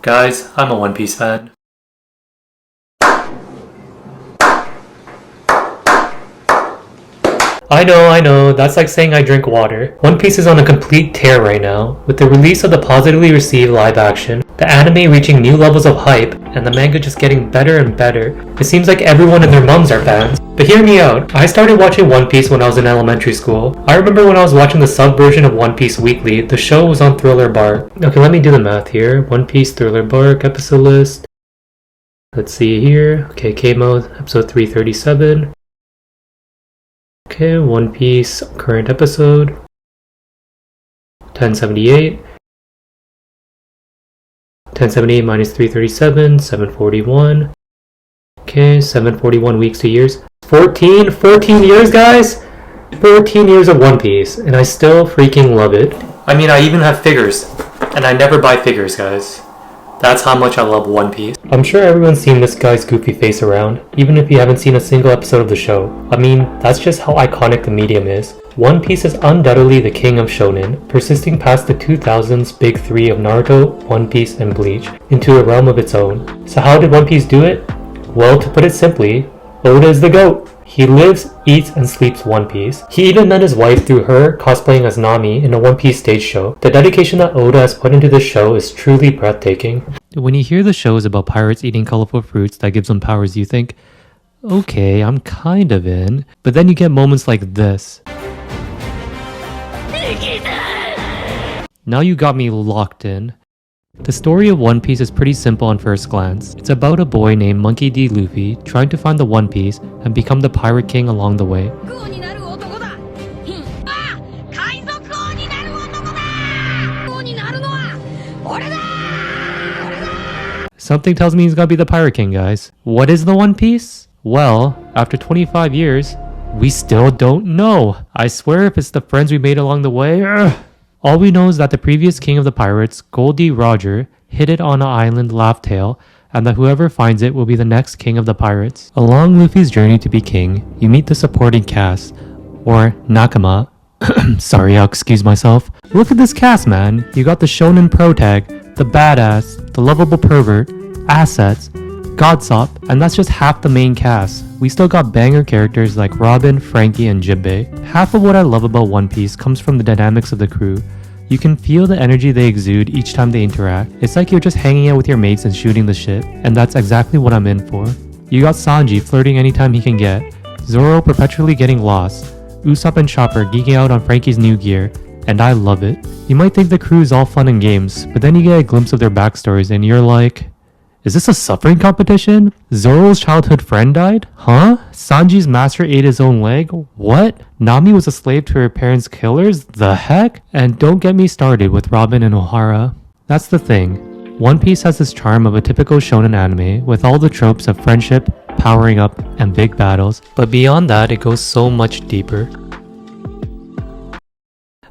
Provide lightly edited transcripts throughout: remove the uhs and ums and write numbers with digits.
Guys, I'm a One Piece fan. I know, that's like saying I drink water. One Piece is on a complete tear right now. With the release of the positively received live action, the anime reaching new levels of hype, and the manga just getting better and better. It seems like everyone and their mums are fans. But hear me out, I started watching One Piece when I was in elementary school. I remember when I was watching the sub version of One Piece weekly, the show was on Thriller Bark. Okay, let me do the math here. One Piece Thriller Bark episode list. Let's see here. Okay, K-Mode, episode 337. Okay, One Piece current episode 1078. 1078 minus 337, 741. Okay, 741 weeks to years. 14 years, guys! 14 years of One Piece, and I still freaking love it. I mean, I even have figures, and I never buy figures, guys. That's how much I love One Piece. I'm sure everyone's seen this guy's goofy face around, even if you haven't seen a single episode of the show. I mean, that's just how iconic the medium is. One Piece is undoubtedly the king of shonen, persisting past the 2000s big three of Naruto, One Piece, and Bleach, into a realm of its own. So how did One Piece do it? Well, to put it simply, Oda is the GOAT. He lives, eats, and sleeps One Piece. He even met his wife through her cosplaying as Nami in a One Piece stage show. The dedication that Oda has put into this show is truly breathtaking. When you hear the shows about pirates eating colorful fruits that gives them powers, you think, okay, I'm kind of in. But then you get moments like this. Now you got me locked in. The story of One Piece is pretty simple on first glance. It's about a boy named Monkey D. Luffy trying to find the One Piece and become the Pirate King along the way. Something tells me he's gonna be the Pirate King, guys. What is the One Piece? Well, after 25 years, we still don't know. I swear if it's the friends we made along the way, All we know is that the previous king of the pirates, Goldie Roger, hid it on an island Laugh Tale, and that whoever finds it will be the next king of the pirates. Along Luffy's journey to be king, you meet the supporting cast, or Nakama. Sorry, I'll excuse myself. Look at this cast, man. You got the shonen protag, the badass, the lovable pervert, assets, Godsop, and that's just half the main cast. We still got banger characters like Robin, Frankie, and Jinbei. Half of what I love about One Piece comes from the dynamics of the crew. You can feel the energy they exude each time they interact. It's like you're just hanging out with your mates and shooting the shit, and that's exactly what I'm in for. You got Sanji flirting anytime he can get, Zoro perpetually getting lost, Usopp and Chopper geeking out on Frankie's new gear, and I love it. You might think the crew is all fun and games, but then you get a glimpse of their backstories and you're like, is this a suffering competition? Zoro's childhood friend died? Huh? Sanji's master ate his own leg? What? Nami was a slave to her parents' killers? The heck? And don't get me started with Robin and Ohara. That's the thing. One Piece has this charm of a typical shonen anime with all the tropes of friendship, powering up, and big battles. But beyond that, it goes so much deeper.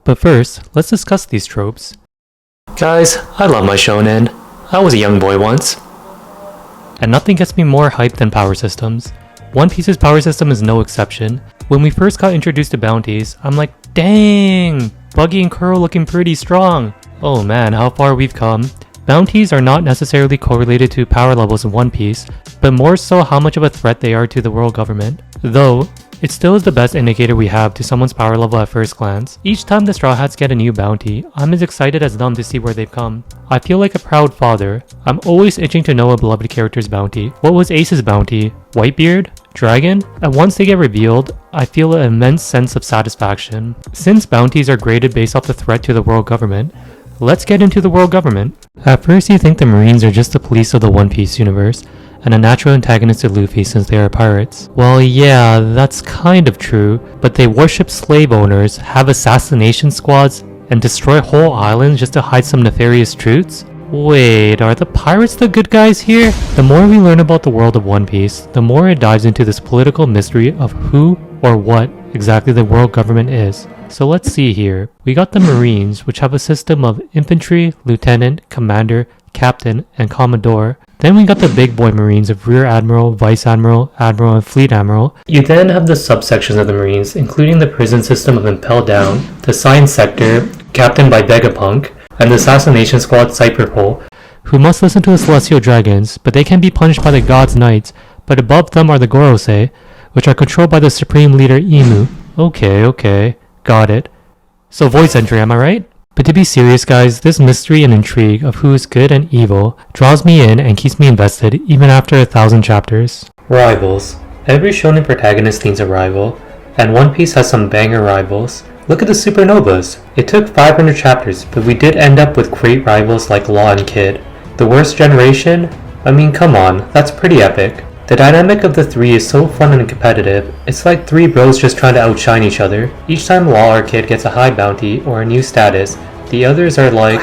But first, let's discuss these tropes. Guys, I love my shonen. I was a young boy once. And nothing gets me more hyped than power systems. One Piece's power system is no exception. When we first got introduced to bounties, I'm like, dang, Buggy and Kuro looking pretty strong. Oh man, how far we've come. Bounties are not necessarily correlated to power levels in One Piece, but more so how much of a threat they are to the world government. Though, it still is the best indicator we have to someone's power level at first glance. Each time the Straw Hats get a new bounty, I'm as excited as them to see where they've come. I feel like a proud father. I'm always itching to know a beloved character's bounty. What was Ace's bounty? Whitebeard? Dragon? And once they get revealed, I feel an immense sense of satisfaction. Since bounties are graded based off the threat to the world government, let's get into the world government. At first you think the Marines are just the police of the One Piece universe, and a natural antagonist to Luffy since they are pirates. Well, yeah, that's kind of true, but they worship slave owners, have assassination squads, and destroy whole islands just to hide some nefarious truths? Wait, are the pirates the good guys here? The more we learn about the world of One Piece, the more it dives into this political mystery of who or what exactly the world government is. So let's see here. We got the Marines, which have a system of infantry, lieutenant, commander, captain, and commodore. Then we got the big boy Marines of Rear Admiral, Vice Admiral, Admiral, and Fleet Admiral. You then have the subsections of the Marines, including the prison system of Impel Down, the Science Sector, captained by Vegapunk, and the Assassination Squad Cypherpole, who must listen to the celestial dragons, but they can be punished by the gods' knights, but above them are the Gorosei, which are controlled by the supreme leader Imu. Okay, got it. So voice entry, am I right? But to be serious guys, this mystery and intrigue of who is good and evil draws me in and keeps me invested even after 1,000 chapters. Rivals. Every shonen protagonist needs a rival, and One Piece has some banger rivals. Look at the Supernovas. It took 500 chapters, but we did end up with great rivals like Law and Kid. The worst generation? I mean, come on, that's pretty epic. The dynamic of the three is so fun and competitive. It's like three bros just trying to outshine each other. Each time Law or Kid gets a high bounty or a new status, the others are like,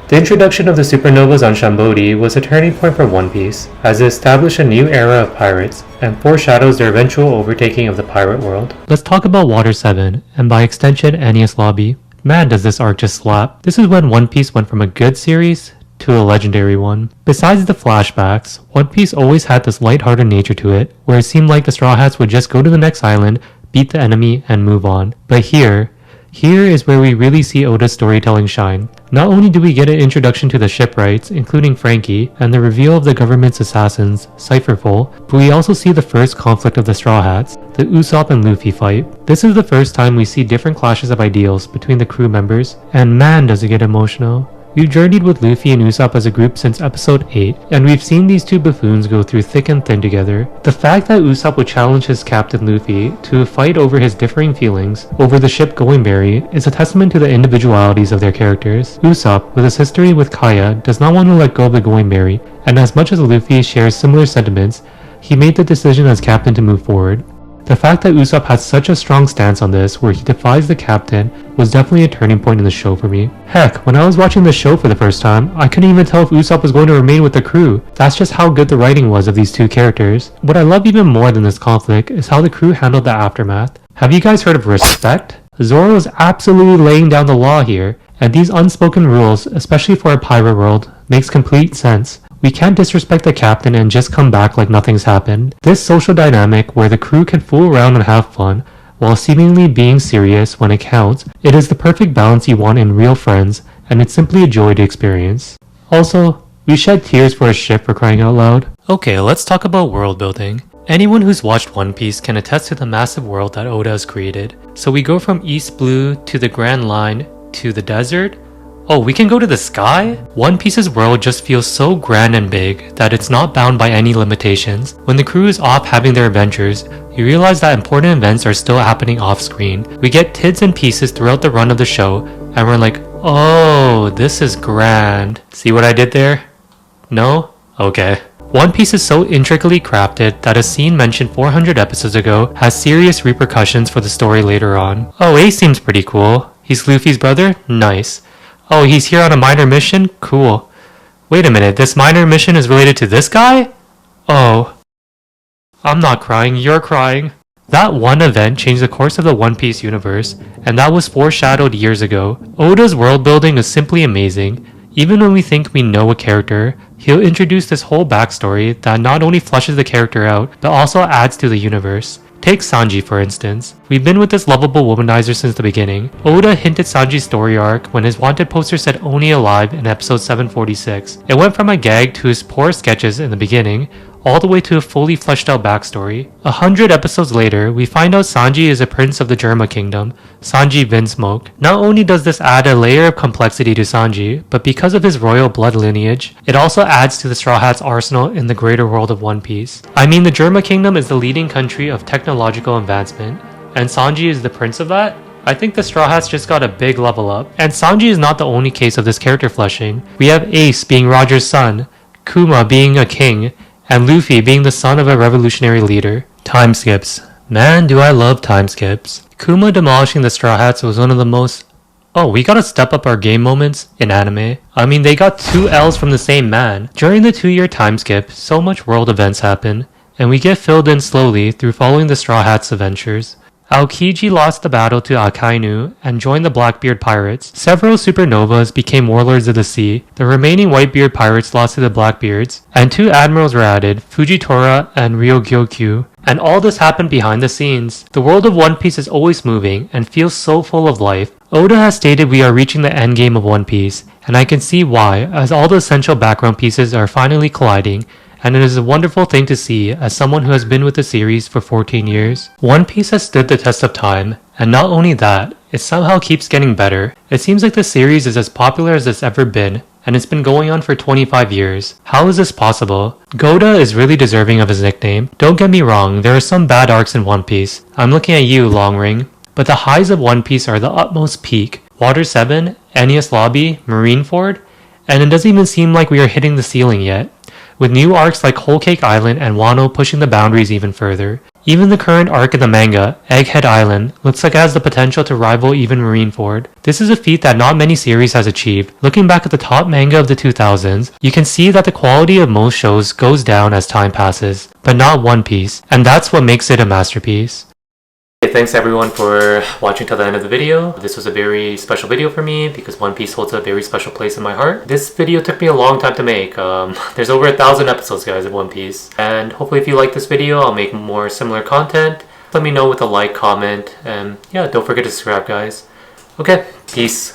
The introduction of the supernovas on Shambodi was a turning point for One Piece, as it established a new era of pirates, and foreshadows their eventual overtaking of the pirate world. Let's talk about Water 7, and by extension Enies Lobby. Man, does this arc just slap. This is when One Piece went from a good series to a legendary one. Besides the flashbacks, One Piece always had this lighthearted nature to it, where it seemed like the Straw Hats would just go to the next island, beat the enemy, and move on. But here is where we really see Oda's storytelling shine. Not only do we get an introduction to the shipwrights, including Frankie, and the reveal of the government's assassins, Cypherful, but we also see the first conflict of the Straw Hats, the Usopp and Luffy fight. This is the first time we see different clashes of ideals between the crew members, and man does it get emotional. We've journeyed with Luffy and Usopp as a group since episode 8, and we've seen these two buffoons go through thick and thin together. The fact that Usopp would challenge his captain Luffy to a fight over his differing feelings over the ship Going Berry is a testament to the individualities of their characters. Usopp, with his history with Kaya, does not want to let go of the Going Berry, and as much as Luffy shares similar sentiments, he made the decision as captain to move forward. The fact that Usopp has such a strong stance on this, where he defies the captain, was definitely a turning point in the show for me. Heck, when I was watching the show for the first time, I couldn't even tell if Usopp was going to remain with the crew. That's just how good the writing was of these two characters. What I love even more than this conflict is how the crew handled the aftermath. Have you guys heard of respect? Zoro is absolutely laying down the law here, and these unspoken rules, especially for a pirate world, makes complete sense. We can't disrespect the captain and just come back like nothing's happened. This social dynamic where the crew can fool around and have fun, while seemingly being serious when it counts, it is the perfect balance you want in real friends, and it's simply a joy to experience. Also, we shed tears for a ship for crying out loud. Okay, let's talk about world building. Anyone who's watched One Piece can attest to the massive world that Oda has created. So we go from East Blue to the Grand Line to the desert. Oh, we can go to the sky? One Piece's world just feels so grand and big that it's not bound by any limitations. When the crew is off having their adventures, you realize that important events are still happening off screen. We get tidbits and pieces throughout the run of the show, and we're like, oh, this is grand. See what I did there? No? Okay. One Piece is so intricately crafted that a scene mentioned 400 episodes ago has serious repercussions for the story later on. Oh, Ace seems pretty cool. He's Luffy's brother? Nice. Oh, he's here on a minor mission? Cool. Wait a minute, this minor mission is related to this guy? Oh. I'm not crying, you're crying. That one event changed the course of the One Piece universe, and that was foreshadowed years ago. Oda's world building is simply amazing. Even when we think we know a character, he'll introduce this whole backstory that not only flushes the character out, but also adds to the universe. Take Sanji for instance. We've been with this lovable womanizer since the beginning. Oda hinted Sanji's story arc when his wanted poster said Oni alive in episode 746. It went from a gag to his poor sketches in the beginning, all the way to a fully fleshed out backstory. 100 episodes later, we find out Sanji is a prince of the Germa Kingdom, Sanji Vinsmoke. Not only does this add a layer of complexity to Sanji, but because of his royal blood lineage, it also adds to the Straw Hats' arsenal in the greater world of One Piece. I mean, the Germa Kingdom is the leading country of technological advancement, and Sanji is the prince of that? I think the Straw Hats just got a big level up. And Sanji is not the only case of this character fleshing. We have Ace being Roger's son, Kuma being a king, and Luffy being the son of a revolutionary leader. Time skips. Man, do I love time skips. Kuma demolishing the Straw Hats was one of the most... Oh, we gotta step up our game moments in anime. I mean, they got 2 L's from the same man. During the 2-year time skip, so much world events happen, and we get filled in slowly through following the Straw Hats' adventures. Aokiji lost the battle to Akainu and joined the Blackbeard pirates. Several supernovas became warlords of the sea. The remaining Whitebeard pirates lost to the Blackbeards, and 2 admirals were added, Fujitora and Ryogyokyu. And all this happened behind the scenes. The world of One Piece is always moving and feels so full of life. Oda has stated we are reaching the endgame of One Piece, and I can see why, as all the essential background pieces are finally colliding, and it is a wonderful thing to see as someone who has been with the series for 14 years. One Piece has stood the test of time, and not only that, it somehow keeps getting better. It seems like the series is as popular as it's ever been, and it's been going on for 25 years. How is this possible? Goda is really deserving of his nickname. Don't get me wrong, there are some bad arcs in One Piece. I'm looking at you, Longring. But the highs of One Piece are the utmost peak. Water 7, Enies Lobby, Marineford, and it doesn't even seem like we are hitting the ceiling yet, with new arcs like Whole Cake Island and Wano pushing the boundaries even further. Even the current arc in the manga, Egghead Island, looks like it has the potential to rival even Marineford. This is a feat that not many series has achieved. Looking back at the top manga of the 2000s, you can see that the quality of most shows goes down as time passes, but not One Piece, and that's what makes it a masterpiece. Hey, thanks everyone for watching till the end of the video. This was a very special video for me because One Piece holds a very special place in my heart. This video took me a long time to make. There's over 1,000 episodes, guys, of One Piece. And hopefully if you like this video, I'll make more similar content. Let me know with a like, comment, and yeah, don't forget to subscribe, guys. Okay, peace.